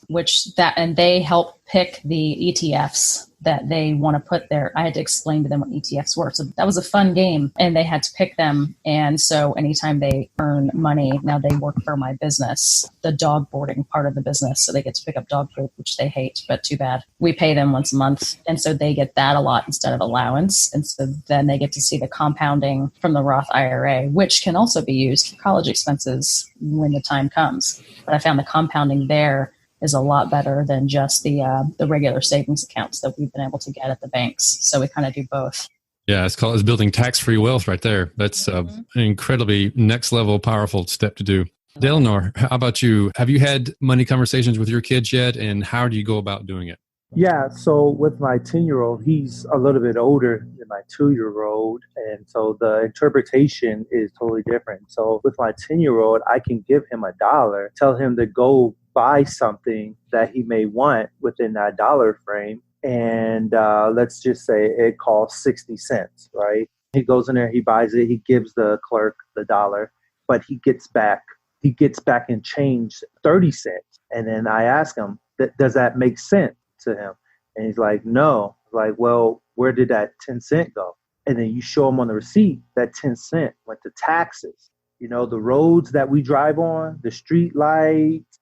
[SPEAKER 1] and they help pick the ETFs that they want to put there. I had to explain to them what ETFs were. So that was a fun game and they had to pick them. And so anytime they earn money, now they work for my business, the dog boarding part of the business. So they get to pick up dog food, which they hate, but too bad. We pay them once a month. And so they get that a lot instead of allowance. And so then they get to see the compounding from the Roth IRA, which can also be used for college expenses when the time comes. But I found the compounding there is a lot better than just the regular savings accounts that we've been able to get at the banks. So we kind of do both.
[SPEAKER 5] Yeah, it's building tax-free wealth right there. That's an incredibly next-level powerful step to do. Delnor, how about you? Have you had money conversations with your kids yet, and how do you go about doing it?
[SPEAKER 2] Yeah, so with my 10-year-old, he's a little bit older than my 2-year-old, and so the interpretation is totally different. So with my 10-year-old, I can give him $1, tell him to go buy something that he may want within that dollar frame. And let's just say it costs 60 cents, right? He goes in there, he buys it, he gives the clerk the $1, but he gets back in change 30 cents. And then I ask him, does that make sense to him? And he's like, no. Like, well, where did that 10 cent go? And then you show him on the receipt that 10 cent went to taxes. The roads that we drive on, the street lights,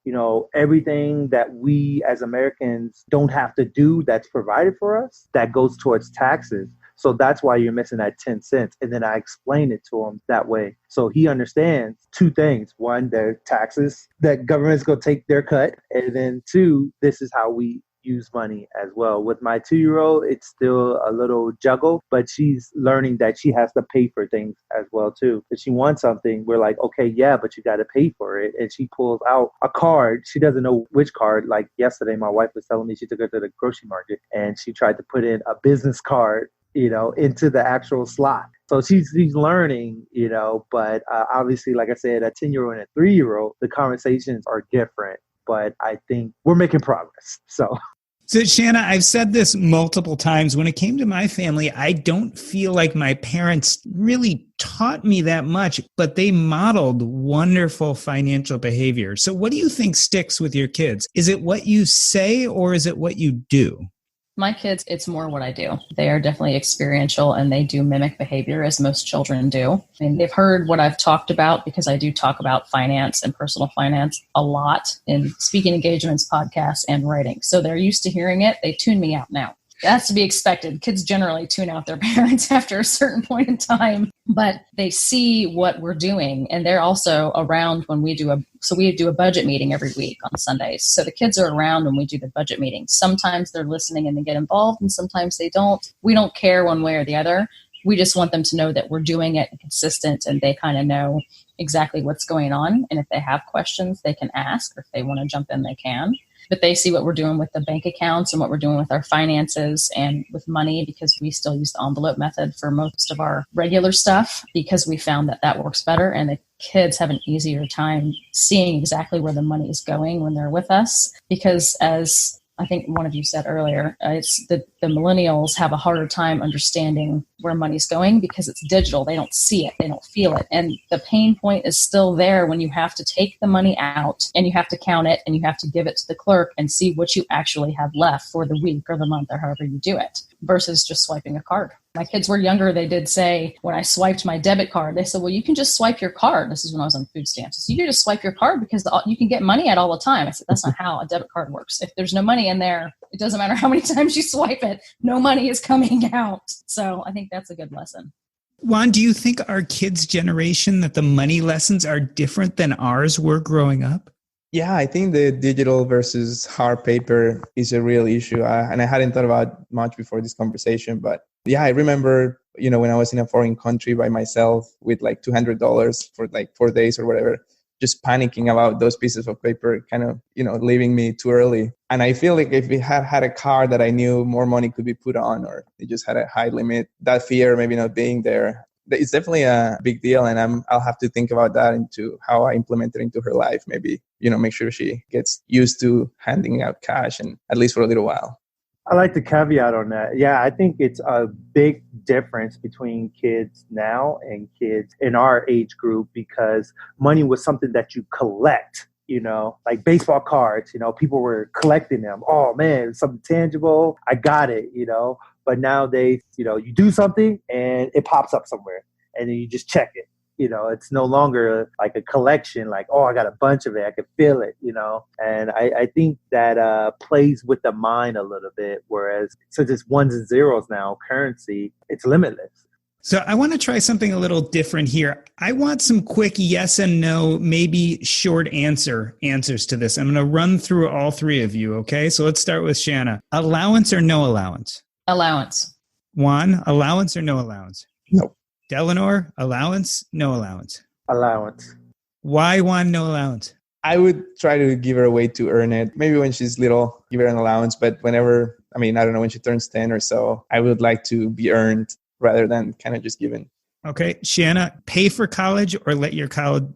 [SPEAKER 2] everything that we as Americans don't have to do that's provided for us, that goes towards taxes. So that's why you're missing that 10 cents. And then I explain it to him that way. So he understands two things. One, their taxes, that government's going to take their cut. And then two, this is how we use money as well. With my 2-year-old, it's still a little juggle, but she's learning that she has to pay for things as well too. If she wants something, we're like, okay, yeah, but you got to pay for it. And she pulls out a card. She doesn't know which card. Like yesterday, my wife was telling me she took her to the grocery market and she tried to put in a business card, into the actual slot. So she's learning, but obviously, like I said, a 10-year-old and a 3-year-old, the conversations are different. But I think we're making progress. So
[SPEAKER 4] Shanna, I've said this multiple times. When it came to my family, I don't feel like my parents really taught me that much, but they modeled wonderful financial behavior. So what do you think sticks with your kids? Is it what you say or is it what you do?
[SPEAKER 1] My kids, it's more what I do. They are definitely experiential and they do mimic behavior as most children do. I mean, they've heard what I've talked about because I do talk about finance and personal finance a lot in speaking engagements, podcasts, and writing. So they're used to hearing it. They tune me out now. That's to be expected. Kids generally tune out their parents after a certain point in time, but they see what we're doing. And they're also around when we do a budget meeting every week on Sundays. So the kids are around when we do the budget meeting. Sometimes they're listening and they get involved and sometimes they don't. We don't care one way or the other. We just want them to know that we're doing it consistent and they kind of know exactly what's going on. And if they have questions, they can ask, or if they want to jump in, they can. But they see what we're doing with the bank accounts and what we're doing with our finances and with money, because we still use the envelope method for most of our regular stuff because we found that that works better. And the kids have an easier time seeing exactly where the money is going when they're with us, because as I think one of you said earlier, it's the millennials have a harder time understanding where money's going because it's digital. They don't see it. They don't feel it. And the pain point is still there when you have to take the money out and you have to count it and you have to give it to the clerk and see what you actually have left for the week or the month or however you do it versus just swiping a card. My kids were younger. They did say when I swiped my debit card, they said, well, you can just swipe your card. This is when I was on food stamps. So you can just swipe your card because you can get money out all the time. I said, that's not how a debit card works. If there's no money in there, it doesn't matter how many times you swipe it. No money is coming out. So I think that's a good lesson.
[SPEAKER 4] Juan, do you think our kids' generation, that the money lessons are different than ours were growing up?
[SPEAKER 3] Yeah, I think the digital versus hard paper is a real issue. And I hadn't thought about much before this conversation. But yeah, I remember, when I was in a foreign country by myself with like $200 for like 4 days or whatever, just panicking about those pieces of paper, kind of, leaving me too early. And I feel like if we had a card that I knew more money could be put on, or it just had a high limit, that fear maybe not being there, it's definitely a big deal. And I'll have to think about that into how I implement it into her life. Maybe, make sure she gets used to handing out cash, and at least for a little while.
[SPEAKER 2] I like the caveat on that. Yeah, I think it's a big difference between kids now and kids in our age group, because money was something that you collect, like baseball cards, people were collecting them. Oh man, it's something tangible. I got it, but nowadays, you do something and it pops up somewhere and then you just check it. It's no longer like a collection, like, oh, I got a bunch of it. I can feel it, and I think that plays with the mind a little bit. Whereas since it's ones and zeros now, currency, it's limitless.
[SPEAKER 4] So I want to try something a little different here. I want some quick yes and no, maybe short answers to this. I'm going to run through all three of you. Okay. So let's start with Shanna. Allowance or no allowance?
[SPEAKER 1] Allowance.
[SPEAKER 4] Juan, allowance or no allowance?
[SPEAKER 3] No.
[SPEAKER 4] Delanor, allowance, no allowance?
[SPEAKER 2] Allowance.
[SPEAKER 4] Why Juan, no allowance?
[SPEAKER 3] I would try to give her a way to earn it. Maybe when she's little, give her an allowance. But whenever, I don't know, when she turns 10 or so, I would like to be earned rather than kind of just given. Okay.
[SPEAKER 4] Shanna, pay for college or let your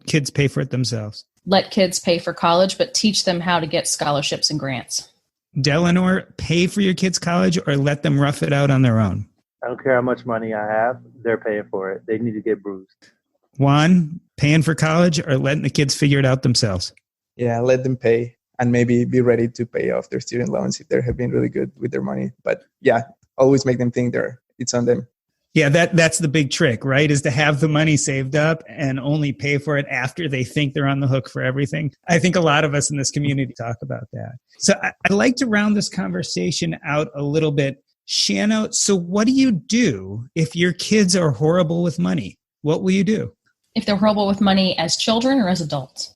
[SPEAKER 4] kids pay for it themselves?
[SPEAKER 1] Let kids pay for college, but teach them how to get scholarships and grants.
[SPEAKER 4] Delanor, pay for your kids' college or let them rough it out on their own?
[SPEAKER 2] I don't care how much money I have. They're paying for it. They need to get bruised.
[SPEAKER 4] Juan, paying for college or letting the kids figure it out themselves?
[SPEAKER 3] Yeah, let them pay and maybe be ready to pay off their student loans if they have been really good with their money. But yeah, always make them think it's on them.
[SPEAKER 4] Yeah, that's the big trick, right? Is to have the money saved up and only pay for it after they think they're on the hook for everything. I think a lot of us in this community talk about that. So I'd like to round this conversation out a little bit. Shanna, so what do you do if your kids are horrible with money? What will you do?
[SPEAKER 1] If they're horrible with money as children or as adults?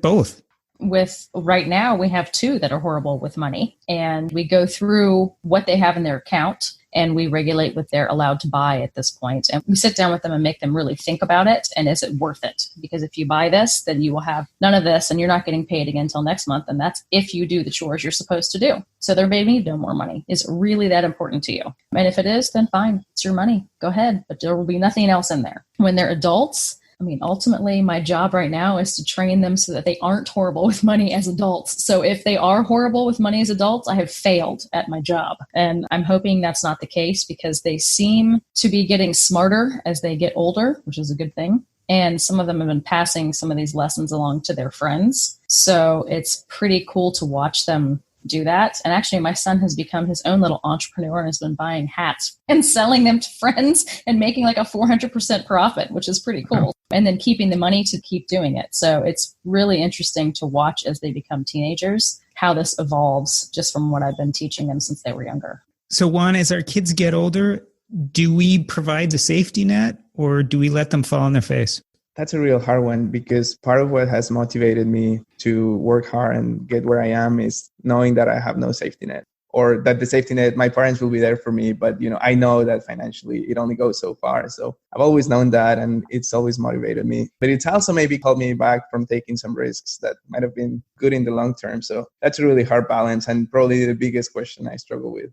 [SPEAKER 4] Both.
[SPEAKER 1] With right now, we have two that are horrible with money, and we go through what they have in their account and we regulate what they're allowed to buy at this point. And we sit down with them and make them really think about it. And is it worth it? Because if you buy this, then you will have none of this and you're not getting paid again until next month. And that's if you do the chores you're supposed to do. So there may be no more money. Is it really that important to you? And if it is, then fine, it's your money. Go ahead. But there will be nothing else in there. When they're adults, ultimately, my job right now is to train them so that they aren't horrible with money as adults. So if they are horrible with money as adults, I have failed at my job. And I'm hoping that's not the case because they seem to be getting smarter as they get older, which is a good thing. And some of them have been passing some of these lessons along to their friends. So it's pretty cool to watch them do that. And actually, my son has become his own little entrepreneur and has been buying hats and selling them to friends and making like a 400% profit, which is pretty cool. And then keeping the money to keep doing it. So it's really interesting to watch as they become teenagers, how this evolves just from what I've been teaching them since they were younger.
[SPEAKER 4] So Juan, as our kids get older, do we provide the safety net or do we let them fall on their face?
[SPEAKER 3] That's a real hard one, because part of what has motivated me to work hard and get where I am is knowing that I have no safety net, or that the safety net, my parents will be there for me. But, I know that financially it only goes so far. So I've always known that, and it's always motivated me. But it's also maybe held me back from taking some risks that might have been good in the long term. So that's a really hard balance, and probably the biggest question I struggle with.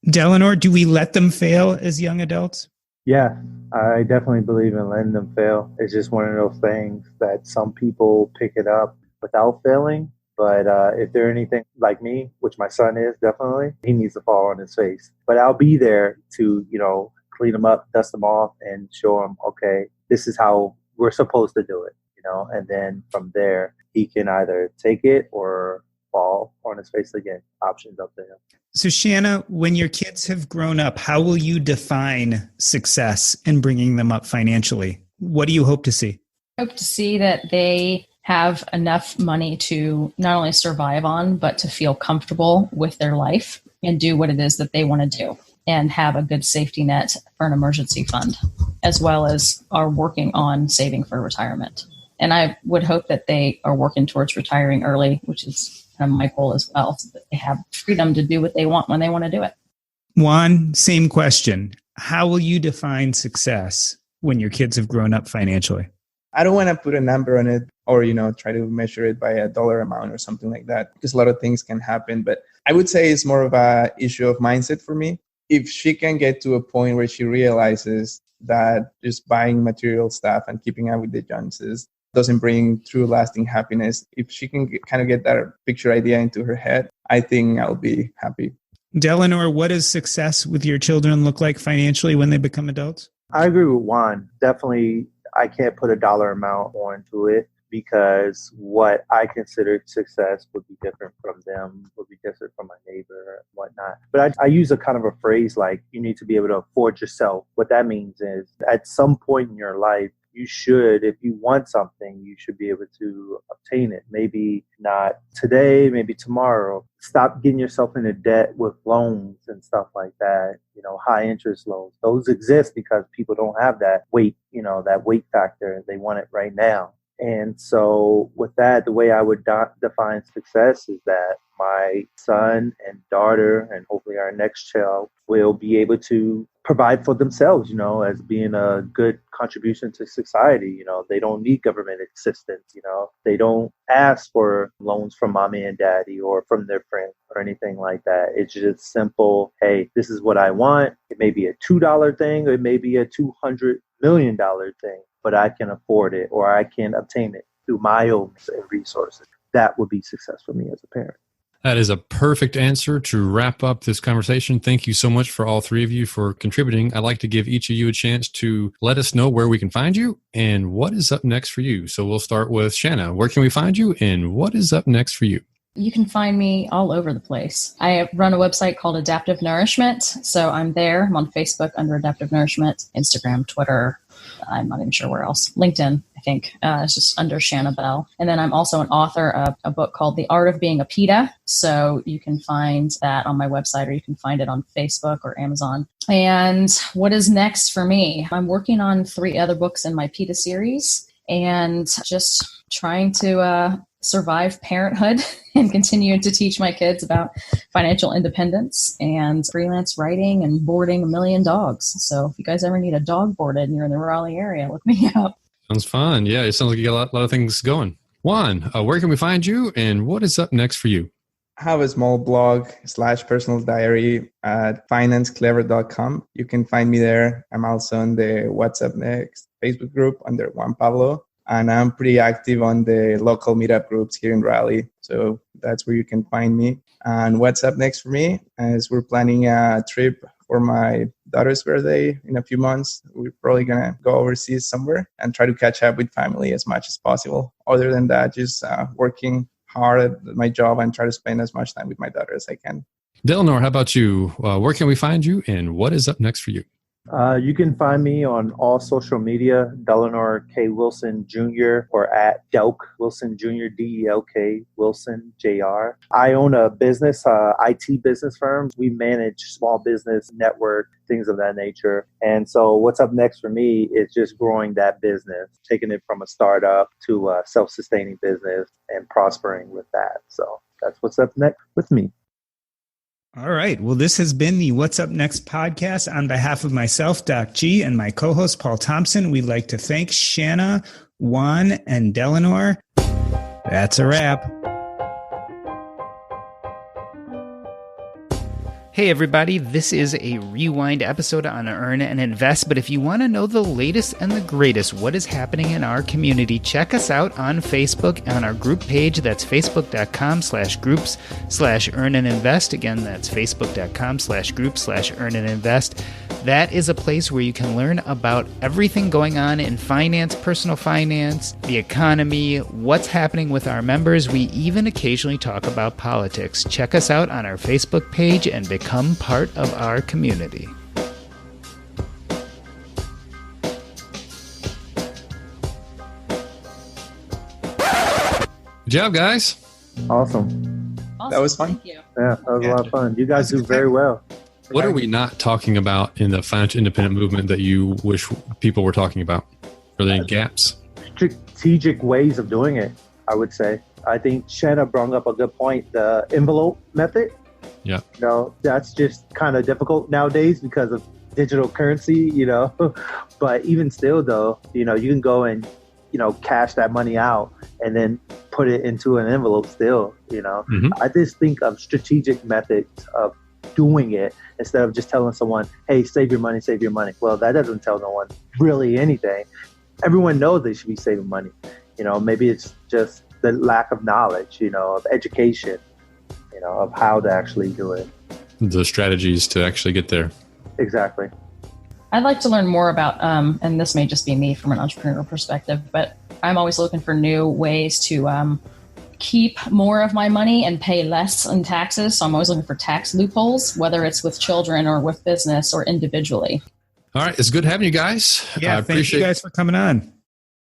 [SPEAKER 4] Delano, do we let them fail as young adults?
[SPEAKER 2] Yeah, I definitely believe in letting them fail. It's just one of those things that some people pick it up without failing. But if they're anything like me, which my son is definitely, he needs to fall on his face. But I'll be there to, clean them up, dust them off, and show him, okay, this is how we're supposed to do it, and then from there, he can either take it or fall on his face again. Options up to him.
[SPEAKER 4] So Shanna, when your kids have grown up, how will you define success in bringing them up financially? What do you hope to see?
[SPEAKER 1] I hope to see that they have enough money to not only survive on, but to feel comfortable with their life and do what it is that they want to do, and have a good safety net for an emergency fund, as well as are working on saving for retirement. And I would hope that they are working towards retiring early, which is kind of my goal as well, so that they have freedom to do what they want when they want to do it.
[SPEAKER 4] Juan, same question. How will you define success when your kids have grown up financially?
[SPEAKER 3] I don't want to put a number on it or, try to measure it by a dollar amount or something like that, because a lot of things can happen. But I would say it's more of a issue of mindset for me. If she can get to a point where she realizes that just buying material stuff and keeping up with the Joneses doesn't bring true lasting happiness, if she can kind of get that picture idea into her head, I think I'll be happy.
[SPEAKER 4] Delano, what does success with your children look like financially when they become adults?
[SPEAKER 2] I agree with Juan. Definitely, I can't put a dollar amount onto it, because what I consider success would be different from them, would be different from my neighbor and whatnot. But I use a kind of a phrase like, you need to be able to afford yourself. What that means is, at some point in your life, you should, if you want something, you should be able to obtain it. Maybe not today, maybe tomorrow. Stop getting yourself into debt with loans and stuff like that, high interest loans. Those exist because people don't have that weight, that weight factor. They want it right now. And so with that, the way I would define success is that my son and daughter, and hopefully our next child, will be able to provide for themselves, as being a good contribution to society. They don't need government assistance. They don't ask for loans from mommy and daddy or from their friends or anything like that. It's just simple, hey, this is what I want. It may be a $2 thing, or it may be a $200 million thing, but I can afford it, or I can obtain it through my own resources. That would be success for me as a parent.
[SPEAKER 5] That is a perfect answer to wrap up this conversation. Thank you so much for all three of you for contributing. I'd like to give each of you a chance to let us know where we can find you and what is up next for you. So we'll start with Shanna. Where can we find you and what is up next for you?
[SPEAKER 1] You can find me all over the place. I run a website called Adaptive Nourishment. So I'm there. I'm on Facebook under Adaptive Nourishment, Instagram, Twitter. I'm not even sure where else. LinkedIn, I think. It's just under Shanna Bell. And then I'm also an author of a book called The Art of Being a PITA. So you can find that on my website, or you can find it on Facebook or Amazon. And what is next for me? I'm working on 3 other books in my PITA series, and just trying to survive parenthood and continue to teach my kids about financial independence and freelance writing and boarding 1 million dogs. So if you guys ever need a dog boarded and you're in the Raleigh area, look me up.
[SPEAKER 5] Sounds fun. Yeah, it sounds like you got a lot of things going. Juan, where can we find you and what is up next for you?
[SPEAKER 3] I have a small blog / personal diary at financeclever.com. You can find me there. I'm also on the What's Up Next Facebook group under Juan Pablo. And I'm pretty active on the local meetup groups here in Raleigh. So that's where you can find me. And what's up next for me is we're planning a trip for my daughter's birthday in a few months. We're probably going to go overseas somewhere and try to catch up with family as much as possible. Other than that, just working hard at my job and try to spend as much time with my daughter as I can.
[SPEAKER 5] Delano, how about you? Where can we find you, and what is up next for you?
[SPEAKER 2] You can find me on all social media, Delano K. Wilson Jr. or at Delk Wilson Jr., DELK Wilson Jr. I own a business, IT business firm. We manage small business network, things of that nature. And so what's up next for me is just growing that business, taking it from a startup to a self-sustaining business and prospering with that. So that's what's up next with me.
[SPEAKER 4] All right. Well, this has been the What's Up Next podcast. On behalf of myself, Doc G, and my co-host, Paul Thompson, we'd like to thank Shanna, Juan, and Delano. That's a wrap.
[SPEAKER 6] Hey everybody, this is a rewind episode on Earn and Invest, but if you want to know the latest and the greatest what is happening in our community, check us out on Facebook on our group page. That's facebook.com/groups/earn and invest. Again, that's facebook.com/groups/earn and invest. That is a place where you can learn about everything going on in finance, personal finance, the economy, what's happening with our members. We even occasionally talk about politics. Check us out on our Facebook page and become part of our community.
[SPEAKER 5] Good job, guys.
[SPEAKER 2] Awesome.
[SPEAKER 3] That was fun.
[SPEAKER 1] Thank you.
[SPEAKER 2] Yeah, that was a lot of fun. You guys do very well.
[SPEAKER 5] What are we not talking about in the financial independent movement that you wish people were talking about? Are there any gaps?
[SPEAKER 2] Strategic ways of doing it, I would say. I think Shanna brought up a good point, the envelope method.
[SPEAKER 5] Yeah.
[SPEAKER 2] You know, that's just kind of difficult nowadays because of digital currency, you know. But even still, though, you know, you can go and, you know, cash that money out and then put it into an envelope still, you know.
[SPEAKER 5] Mm-hmm.
[SPEAKER 2] I just think of strategic methods of doing it instead of just telling someone, hey, save your money, save your money. Well, that doesn't tell no one really anything. Everyone knows they should be saving money. You know, maybe it's just the lack of knowledge, you know, of education, you know, of how to actually do it.
[SPEAKER 5] The strategies to actually get there.
[SPEAKER 2] Exactly.
[SPEAKER 1] I'd like to learn more about, and this may just be me from an entrepreneurial perspective, but I'm always looking for new ways to keep more of my money and pay less in taxes. So I'm always looking for tax loopholes, whether it's with children or with business or individually.
[SPEAKER 5] All right. It's good having you guys.
[SPEAKER 4] Yeah, thank you guys for coming on.